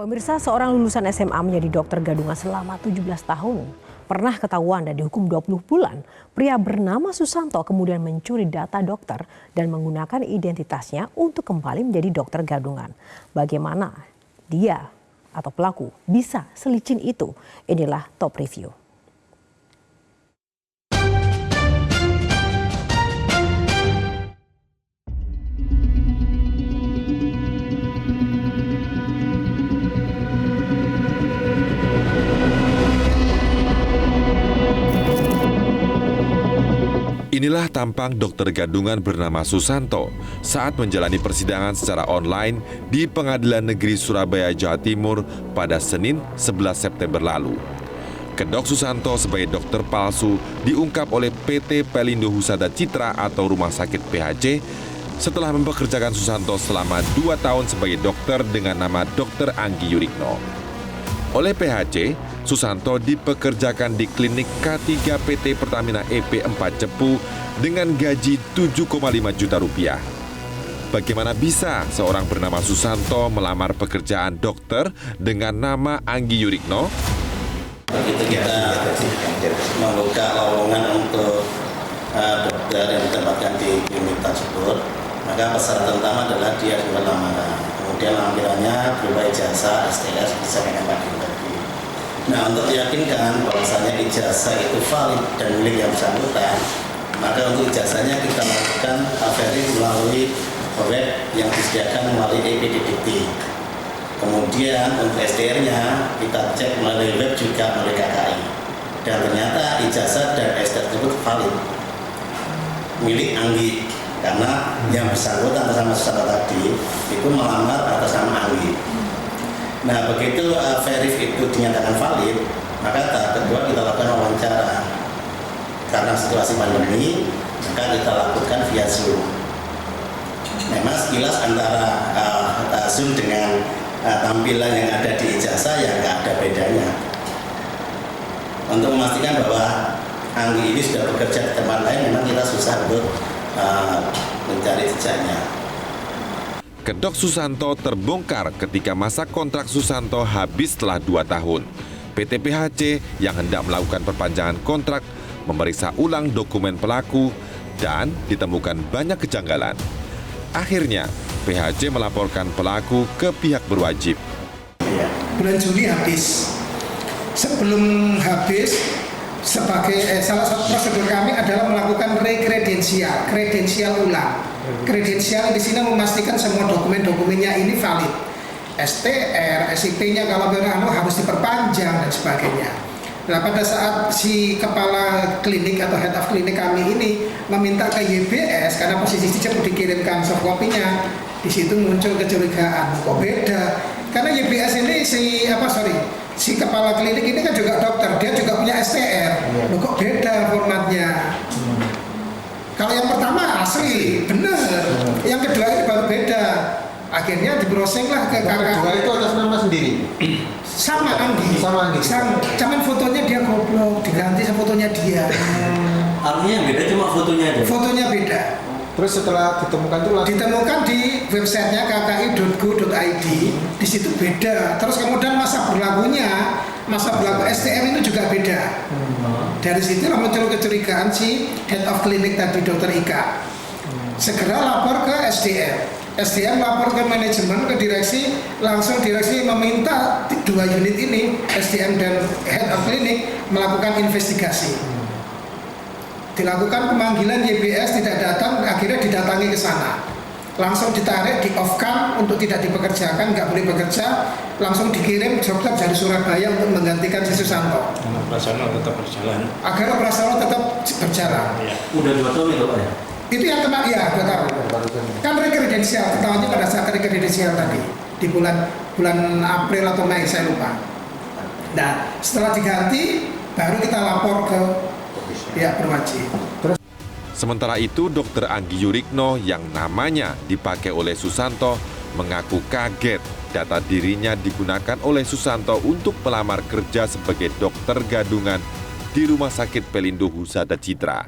Pemirsa, seorang lulusan SMA menjadi dokter gadungan selama 17 tahun. Pernah ketahuan dan dihukum 20 bulan. Pria bernama Susanto kemudian mencuri data dokter dan menggunakan identitasnya untuk kembali menjadi dokter gadungan. Bagaimana dia atau pelaku bisa selicin itu? Inilah Top Review. Inilah tampang dokter gadungan bernama Susanto saat menjalani persidangan secara online di Pengadilan Negeri Surabaya, Jawa Timur pada Senin 11 September lalu. Kedok Susanto sebagai dokter palsu diungkap oleh PT Pelindo Husada Citra atau Rumah Sakit PHC setelah mempekerjakan Susanto selama 2 tahun sebagai dokter dengan nama Dr. Anggi Yurikno. Oleh PHC, Susanto dipekerjakan di klinik K3 PT Pertamina EP 4 Cepu dengan gaji 7,5 juta rupiah. Bagaimana bisa seorang bernama Susanto melamar pekerjaan dokter dengan nama Anggi Yurikno? Begitu kita membuka lowongan untuk dokter yang ditempatkan di klinik tersebut, maka persyaratan utama adalah dia buat lamaran. Kemudian lampirannya berupa ijazah, STS, bisa dengan bagi. Nah, untuk meyakinkan bahwasanya ijazah itu valid dan milik yang bersangkutan, maka untuk ijazahnya kita lakukan verify melalui web yang disediakan melalui EPDDT. Kemudian untuk SDR-nya kita cek melalui web juga melalui KKI. Dan ternyata ijazah dan SDR tersebut valid milik Anggi, karena yang bersangkutan bersama Susanto tadi itu melamar atas nama Anggi. Nah, begitu verif itu dinyatakan valid, maka tahap kedua kita lakukan wawancara. Karena situasi pandemi, maka kita lakukan via Zoom. Memang sekilas antara Zoom dengan tampilan yang ada di ijazah ya nggak ada bedanya. Untuk memastikan bahwa Anggi ini sudah bekerja di tempat lain, memang kita susah untuk mencari jejaknya. Kedok Susanto terbongkar ketika masa kontrak Susanto habis setelah 2 tahun. PT PHC yang hendak melakukan perpanjangan kontrak memeriksa ulang dokumen pelaku dan ditemukan banyak kejanggalan. Akhirnya, PHC melaporkan pelaku ke pihak berwajib. Bulan Juli habis. Sebelum habis, salah satu prosedur kami adalah melakukan kredensial ulang. Kredensial di sini memastikan semua dokumen-dokumennya ini valid. STR, SIP-nya kalau harus diperpanjang dan sebagainya. Nah, pada saat si kepala klinik atau head of klinik kami ini meminta ke YBS karena posisi cepat dikirimkan soft copy-nya, di situ muncul kecurigaan. Kok beda? Karena YBS ini si kepala klinik ini kan juga dokter, dia juga punya STR. Loh, kok beda formatnya? Kalau yang pertama asli, benar. Yang kedua ini baru beda. Akhirnya dibrowsing lah ke kakak. Kedua itu atas nama sendiri? Sama Anggi. Cuman fotonya dia goblok, diganti sama fotonya dia. Artinya yang beda cuma fotonya aja? Fotonya beda. Terus setelah ditemukan itu ditemukan di websitenya kki.go.id, di situ beda. Terus kemudian masa berlaku STM itu juga beda. Dari situlah muncul kecurigaan si head of klinik tadi Dr. Ika. Segera lapor ke SDM lapor ke manajemen, ke direksi, langsung direksi meminta 2 unit ini, SDM dan head of klinik, melakukan investigasi. Dilakukan pemanggilan YBS tidak datang, akhirnya didatangi ke sana. Langsung ditarik, di off-cam untuk tidak dipekerjakan, nggak boleh bekerja, langsung dikirim dokter dari Surabaya untuk menggantikan si Susanto. Operasional tetap berjalan. Agar operasional tetap berjalan. Ya. Udah 2 tahun itu Pak ya? Itu yang kena, ya 2 tahun. Kan rekredensial, ketahuannya pada saat rekredensial tadi di bulan April atau Mei, saya lupa. Nah, setelah diganti, baru kita lapor ke pihak berwajib. Sementara itu, Dr. Anggi Yurikno yang namanya dipakai oleh Susanto mengaku kaget data dirinya digunakan oleh Susanto untuk melamar kerja sebagai dokter gadungan di Rumah Sakit Pelindo Husada Citra.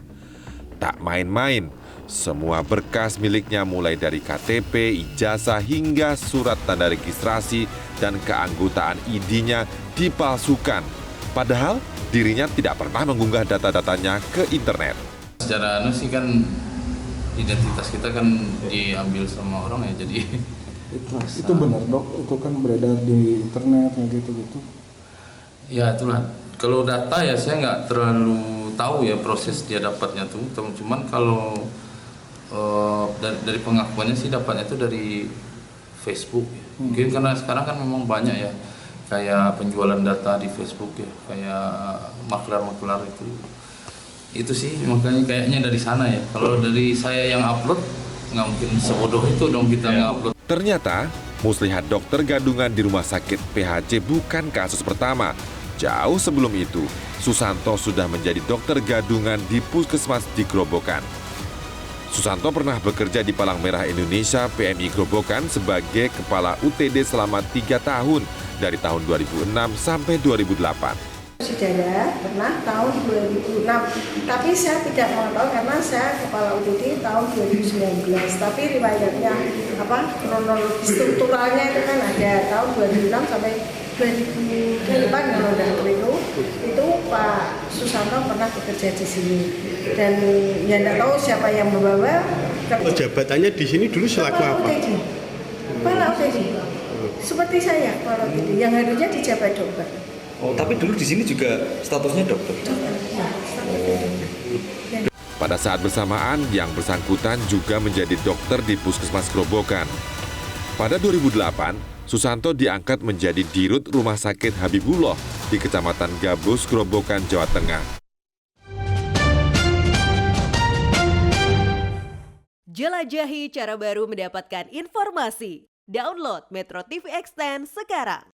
Tak main-main, Semua berkas miliknya mulai dari KTP, ijazah hingga surat tanda registrasi dan keanggotaan ID-nya dipalsukan. Padahal dirinya tidak pernah mengunggah data-datanya ke internet. Secara sih kan identitas kita kan diambil sama orang ya, jadi itu benar dok, itu kan beredar di internet kayak gitu. ya itulah. Kalau data ya saya nggak terlalu tahu ya proses dia dapatnya tuh, cuman kalau dari pengakuannya sih dapatnya itu dari Facebook ya. Mungkin karena sekarang kan memang banyak ya kayak penjualan data di Facebook ya, kayak maklar itu sih, makanya kayaknya dari sana ya. Kalau dari saya yang upload nggak mungkin sebodoh itu dong kita nge-upload. Ternyata, muslihat dokter gadungan di rumah sakit PHC bukan kasus pertama. Jauh sebelum itu, Susanto sudah menjadi dokter gadungan di puskesmas di Grobogan. Susanto pernah bekerja di Palang Merah Indonesia PMI Grobogan sebagai kepala UTD selama 3 tahun dari tahun 2006 sampai 2008. Saudara pernah tahun 2006, tapi saya tidak mengetahui karena saya kepala UTD tahun 2019. Tapi riwayatnya kronologi strukturalnya itu kan ada tahun 2006 sampai 2008 kalau itu Pak Susanto pernah bekerja di sini dan ya tidak tahu siapa yang membawa. Jabatannya di sini dulu selaku apa? Kepala UTD. Seperti saya kepala UTD yang harusnya dijabat dokter. Oh, tapi dulu di sini juga statusnya dokter. Pada saat bersamaan, yang bersangkutan juga menjadi dokter di Puskesmas Grobogan. Pada 2008, Susanto diangkat menjadi dirut Rumah Sakit Habibullah di Kecamatan Gabus, Grobogan, Jawa Tengah. Jelajahi cara baru mendapatkan informasi. Download Metro TV Extend sekarang.